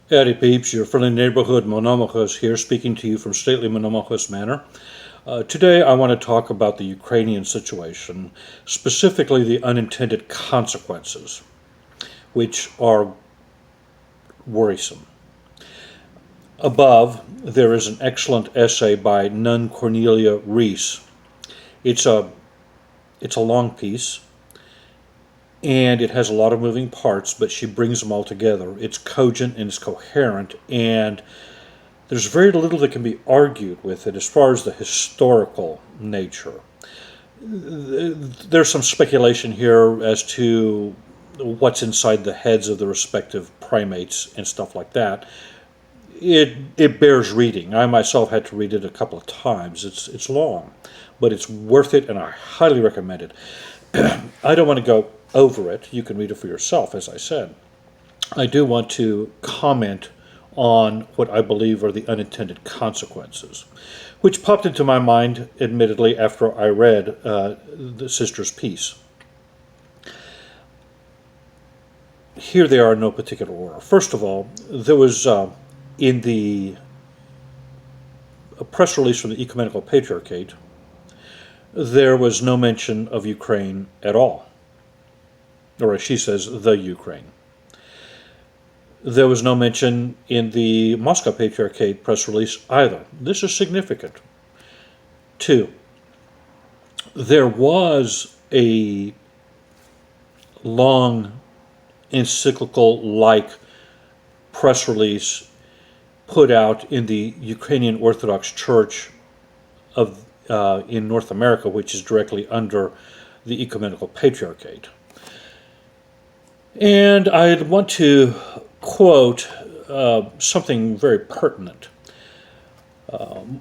Howdy peeps, your friendly neighborhood Monomachos here, speaking to you from stately Monomachos Manor. Today I want to talk about the Ukrainian situation, specifically the unintended consequences, which are worrisome. Above, there is an excellent essay by Nun Cornelia Reese. It's a long piece, and it has a lot of moving parts, but she brings them all together. It's cogent and it's coherent, and there's very little that can be argued with it as far as the historical nature. There's some speculation here as to what's inside the heads of the respective primates and stuff like that. It bears reading. I myself had to read it a couple of times. It's long, but it's worth it, and I highly recommend it. I don't want to go over it. You can read it for yourself, as I said. I do want to comment on what I believe are the unintended consequences, which popped into my mind, admittedly, after I read the sister's piece. Here they are in no particular order. First of all, there was in the press release from the Ecumenical Patriarchate, there was no mention of Ukraine at all, or as she says, the Ukraine. There was no mention in the Moscow Patriarchate press release either. This is significant. 2, there was a long encyclical-like press release put out in the Ukrainian Orthodox Church of in North America, which is directly under the Ecumenical Patriarchate. And I want to quote something very pertinent.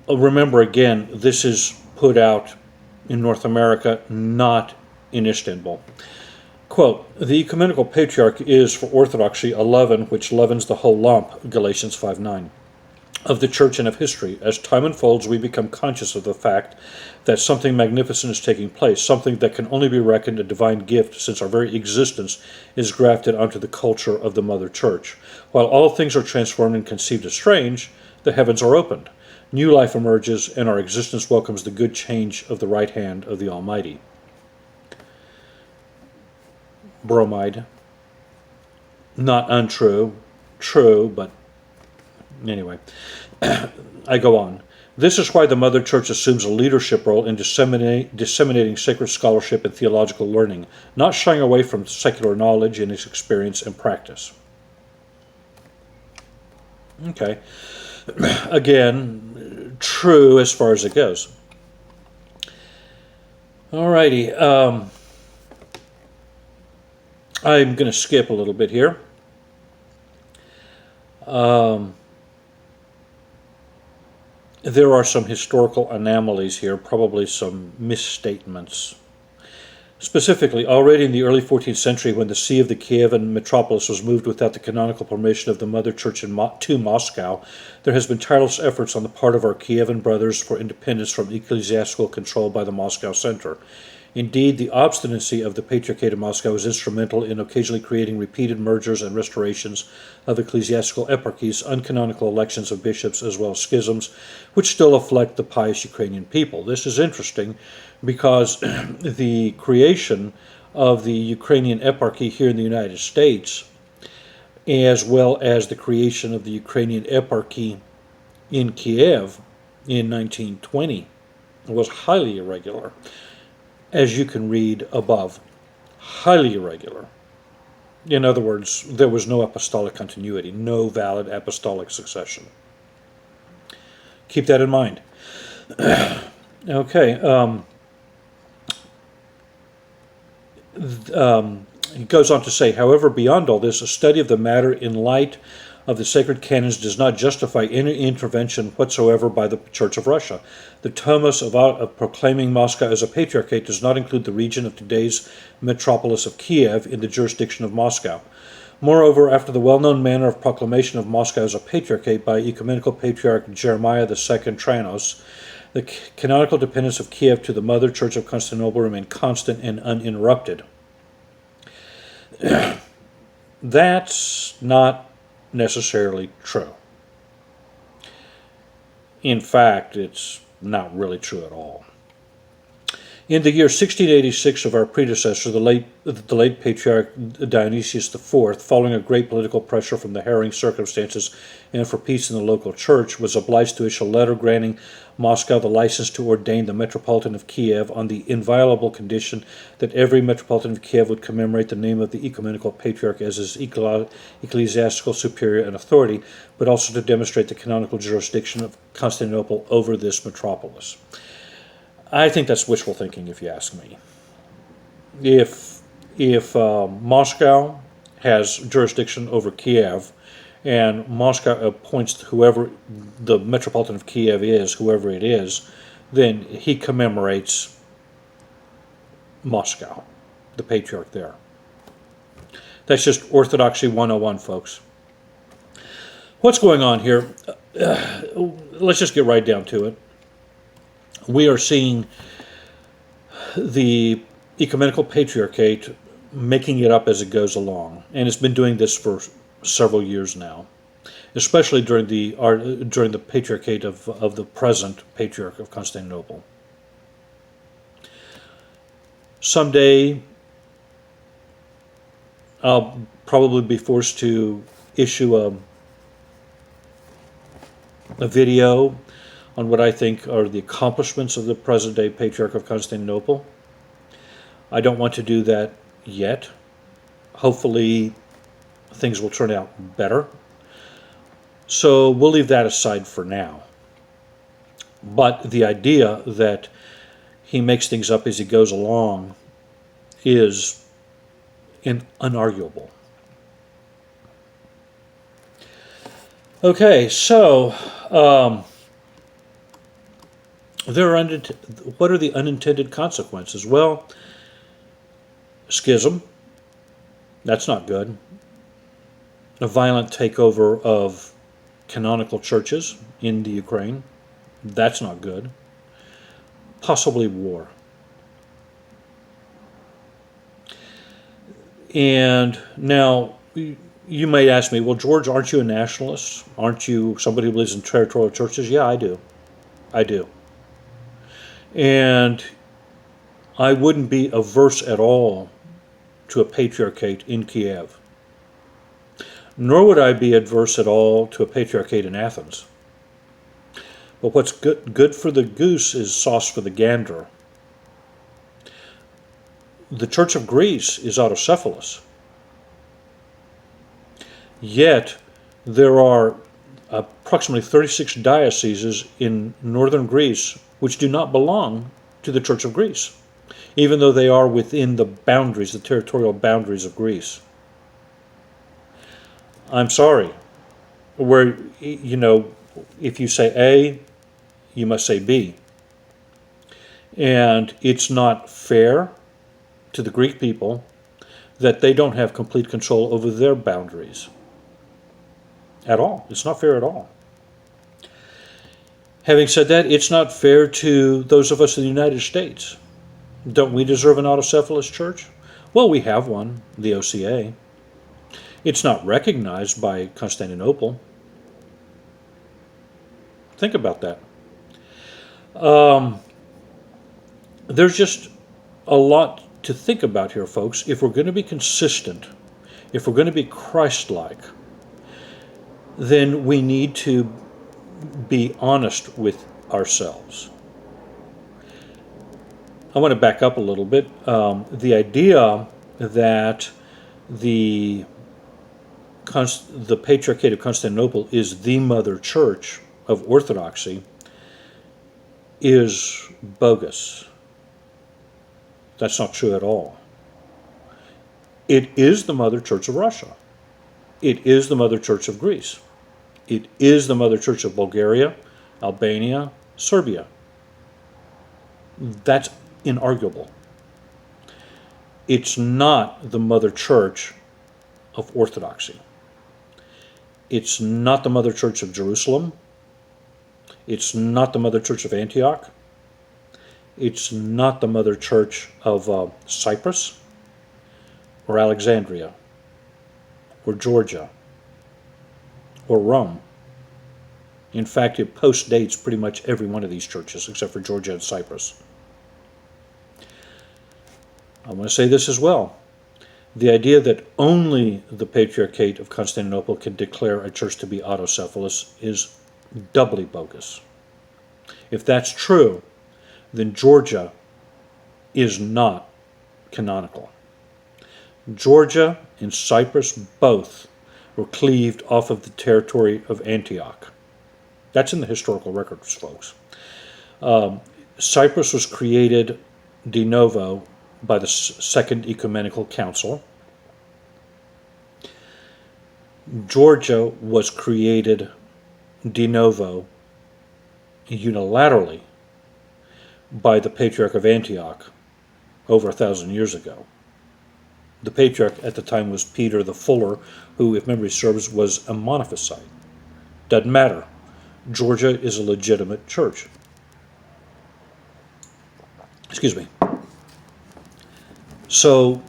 Remember again, this is put out in North America, not in Istanbul. Quote, the Ecumenical Patriarch is for Orthodoxy a leaven which leavens the whole lump, Galatians 5:9, of the Church and of history. As time unfolds, we become conscious of the fact that something magnificent is taking place, something that can only be reckoned a divine gift, since our very existence is grafted onto the culture of the Mother Church. While all things are transformed and conceived as strange, the heavens are opened. New life emerges, and our existence welcomes the good change of the right hand of the Almighty. Bromide. Not untrue. True, but anyway. I go on. This is why the Mother Church assumes a leadership role in disseminating sacred scholarship and theological learning, not shying away from secular knowledge in its experience and practice. Okay. Again, true as far as it goes. Alrighty. I'm going to skip a little bit here. There are some historical anomalies here, probably some misstatements. Specifically, already in the early 14th century, when the see of the Kievan metropolis was moved without the canonical permission of the Mother Church to Moscow, there has been tireless efforts on the part of our Kievan brothers for independence from ecclesiastical control by the Moscow Center. Indeed, the obstinacy of the Patriarchate of Moscow was instrumental in occasionally creating repeated mergers and restorations of ecclesiastical eparchies, uncanonical elections of bishops, as well as schisms, which still afflict the pious Ukrainian people. This is interesting because the creation of the Ukrainian eparchy here in the United States, as well as the creation of the Ukrainian eparchy in Kiev in 1920, was highly irregular. As you can read above, highly irregular. In other words, there was no apostolic continuity, no valid apostolic succession. Keep that in mind. Okay. He goes on to say, however, beyond all this, a study of the matter in light of the sacred canons does not justify any intervention whatsoever by the Church of Russia. The Thomas of proclaiming Moscow as a patriarchate does not include the region of today's metropolis of Kiev in the jurisdiction of Moscow. Moreover, after the well-known manner of proclamation of Moscow as a patriarchate by Ecumenical Patriarch Jeremiah II Tranos, the canonical dependence of Kiev to the Mother Church of Constantinople remained constant and uninterrupted. That's not necessarily true. In fact, it's not really true at all. In the year 1686 of our predecessor, the late Patriarch Dionysius IV, following a great political pressure from the harrowing circumstances and for peace in the local church, was obliged to issue a letter granting Moscow the license to ordain the Metropolitan of Kiev on the inviolable condition that every Metropolitan of Kiev would commemorate the name of the Ecumenical Patriarch as his ecclesiastical superior and authority, but also to demonstrate the canonical jurisdiction of Constantinople over this metropolis. I think that's wishful thinking, if you ask me. If Moscow has jurisdiction over Kiev, and Moscow appoints whoever the Metropolitan of Kiev is, whoever it is, then he commemorates Moscow, the patriarch there. That's just Orthodoxy 101, folks. What's going on here? Let's just get right down to it. We are seeing the Ecumenical Patriarchate making it up as it goes along, and it's been doing this for several years now, especially during the Patriarchate of the present Patriarch of Constantinople. Someday, I'll probably be forced to issue a video on what I think are the accomplishments of the present-day Patriarch of Constantinople. I don't want to do that yet. Hopefully, things will turn out better. So we'll leave that aside for now. But the idea that he makes things up as he goes along is unarguable. Okay, so what are the unintended consequences? Well, schism, that's not good. A violent takeover of canonical churches in the Ukraine, that's not good. Possibly war. And now, you might ask me, well, George, aren't you a nationalist? Aren't you somebody who believes in territorial churches? Yeah, I do. I do. And I wouldn't be averse at all to a patriarchate in Kiev. Nor would I be adverse at all to a patriarchate in Athens. But what's good for the goose is sauce for the gander. The Church of Greece is autocephalous. Yet, there are approximately 36 dioceses in northern Greece which do not belong to the Church of Greece, even though they are within the boundaries, the territorial boundaries of Greece. I'm sorry. Where, if you say A, you must say B. And it's not fair to the Greek people that they don't have complete control over their boundaries. At all. It's not fair at all. Having said that, it's not fair to those of us in the United States. Don't we deserve an autocephalous church? Well, we have one, the OCA. It's not recognized by Constantinople. Think about that. There's just a lot to think about here, folks. If we're going to be consistent, if we're going to be Christ-like, then we need to be honest with ourselves. I want to back up a little bit. The idea that the Patriarchate of Constantinople is the mother church of Orthodoxy is bogus. That's not true at all. It is the mother church of Russia. It is the mother church of Greece. It is the mother church of Bulgaria, Albania, Serbia. That's inarguable. It's not the mother church of Orthodoxy. It's not the mother church of Jerusalem. It's not the mother church of Antioch. It's not the mother church of Cyprus or Alexandria or Georgia. or Rome. In fact, it postdates pretty much every one of these churches except for Georgia and Cyprus. I want to say this as well. The idea that only the Patriarchate of Constantinople can declare a church to be autocephalous is doubly bogus. If that's true, then Georgia is not canonical. Georgia and Cyprus both were cleaved off of the territory of Antioch. That's in the historical records, folks. Cyprus was created de novo by the Second Ecumenical Council. Georgia was created de novo unilaterally by the Patriarch of Antioch over 1,000 years ago. The Patriarch at the time was Peter the Fuller, who, if memory serves, was a Monophysite. Doesn't matter. Georgia is a legitimate church. Excuse me. So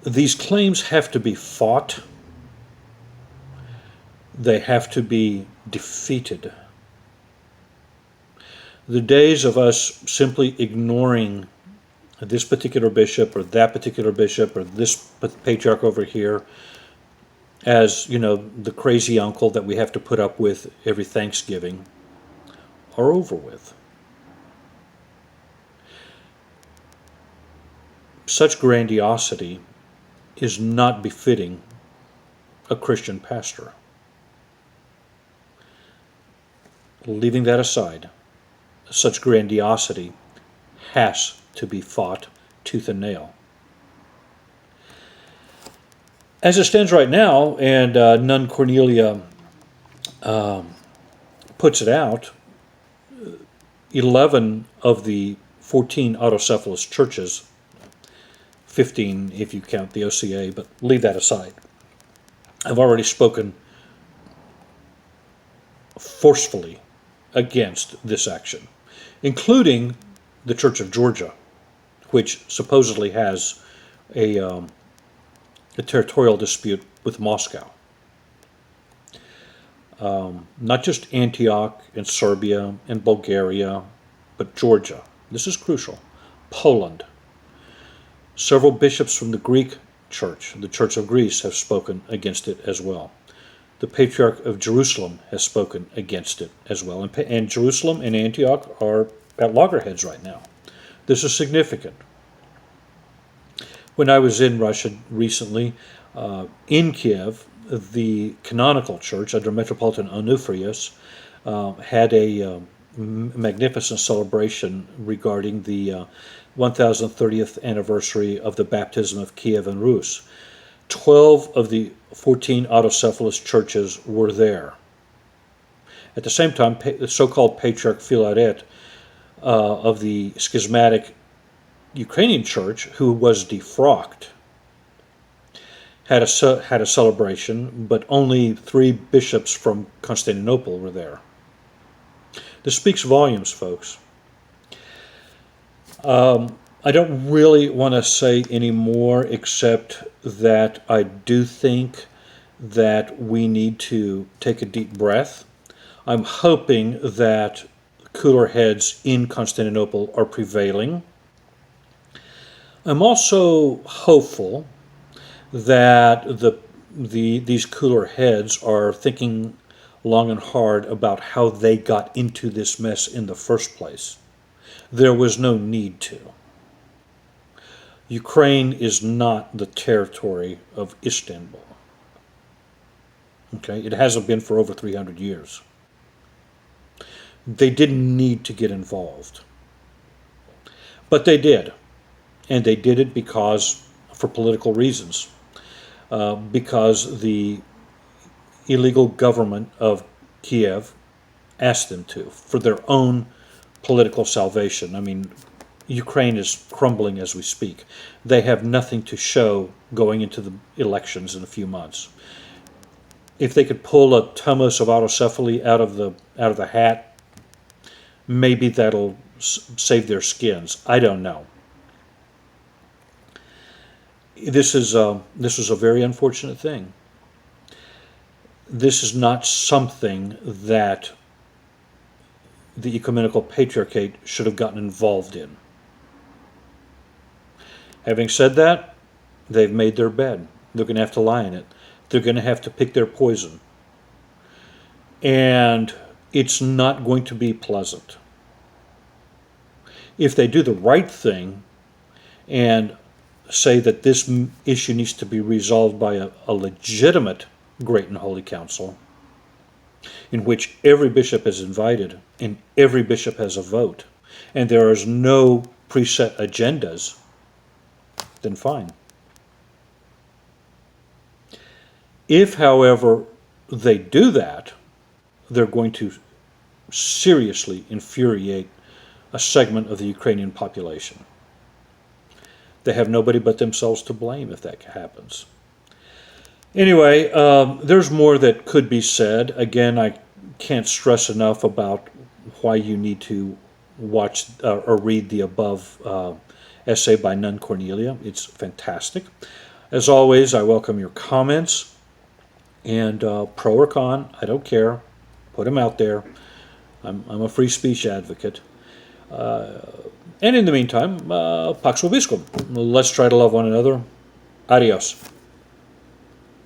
these claims have to be fought. They have to be defeated. The days of us simply ignoring this particular bishop or that particular bishop or this patriarch over here as, the crazy uncle that we have to put up with every Thanksgiving are over with. Such grandiosity is not befitting a Christian pastor. Leaving that aside, such grandiosity has to be fought tooth and nail. As it stands right now, and Nun Cornelia puts it out, 11 of the 14 autocephalous churches, 15 if you count the OCA, but leave that aside, have already spoken forcefully against this action, including the Church of Georgia, which supposedly has a territorial dispute with Moscow. Not just Antioch and Serbia and Bulgaria, but Georgia. This is crucial. Poland. Several bishops from the Greek Church, the Church of Greece, have spoken against it as well. The Patriarch of Jerusalem has spoken against it as well. And Jerusalem and Antioch are at loggerheads right now. This is significant. When I was in Russia recently, in Kiev, the canonical church under Metropolitan Onufrius had a magnificent celebration regarding the 1030th anniversary of the baptism of Kievan Rus. 12 of the 14 autocephalous churches were there. At the same time, the so-called Patriarch Filaret of the schismatic Ukrainian church, who was defrocked, had a celebration, but only 3 bishops from Constantinople were there. This speaks volumes, folks. I don't really want to say any more except that I do think that we need to take a deep breath. I'm hoping that cooler heads in Constantinople are prevailing. I'm also hopeful that these cooler heads are thinking long and hard about how they got into this mess in the first place. There was no need to. Ukraine is not the territory of Istanbul. Okay, it hasn't been for over 300 years. They didn't need to get involved. But they did. And they did it for political reasons. Because the illegal government of Kiev asked them to, for their own political salvation. I mean, Ukraine is crumbling as we speak. They have nothing to show going into the elections in a few months. If they could pull a Tomos of autocephaly out of the hat, maybe that'll save their skins. I don't know. This was a very unfortunate thing. this is not something that the Ecumenical Patriarchate should have gotten involved in. Having said that, they've made their bed. They're going to have to lie in it. They're going to have to pick their poison. And it's not going to be pleasant. If they do the right thing and say that this issue needs to be resolved by a legitimate Great and Holy Council, in which every bishop is invited and every bishop has a vote, and there is no preset agendas, then fine. If, however, they do that, they're going to seriously infuriate a segment of the Ukrainian population. They have nobody but themselves to blame if that happens. Anyway, there's more that could be said. Again, I can't stress enough about why you need to watch or read the above essay by Nun Cornelia. It's fantastic. As always, I welcome your comments. And pro or con, I don't care. Put them out there. I'm a free speech advocate. And in the meantime, Pax Vobiscum. Let's try to love one another. Adios.